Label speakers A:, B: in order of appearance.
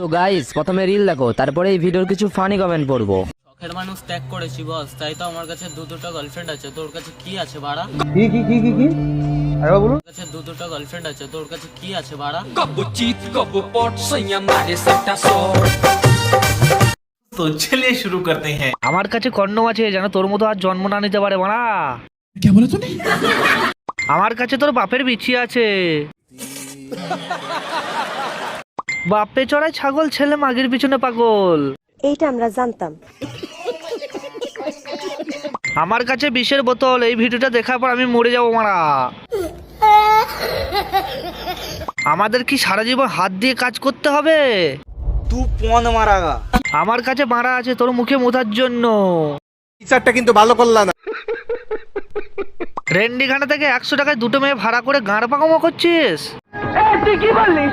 A: তো গাইস প্রথমে রিল দেখো, তারপরে এই ভিডিওর কিছু ফানি কমেন্ট পড়বো।
B: শখের মানুষ ত্যাগ করেছি বস, তাই তো আমার কাছে দুটো গার্লফ্রেন্ড আছে। তোর কাছে কি আছে বাড়া?
C: কি আরে বলুন।
B: তোর কাছে দুটো গার্লফ্রেন্ড আছে, তোর কাছে কি আছে বাড়া?
D: तो चलिए शुरू करते हैं।
E: আমার কাছে কন্ডম আছে যেন তোর মতো আর জন্ম না নিতে পারে মানা।
D: क्या बोला तूने?
E: আমার কাছে তোর বাপের বিছি আছে। বাপে চড়াই ছাগল, ছেলে মাগির পিছনে পাগল।
F: এইটা আমরা জানতাম।
E: আমার কাছে বিষের বোতল, এই ভিডিওটা দেখার পর আমি মরে যাবো মারা। আমাদের কি সারা জীবন হাত দিয়ে কাজ করতে হবে?
C: তুই পন মারাগা।
E: আমার কাছে মারা আছে তোর মুখে মোথার জন্য।
C: টিচারটা কিন্তু ভালো করলা না।
E: রেন্ডিঘাটা থেকে 100 টাকায় দুটো মেয়ে ভাড়া করে গাঁড় পাকামো করছিস? তুই কি বললি?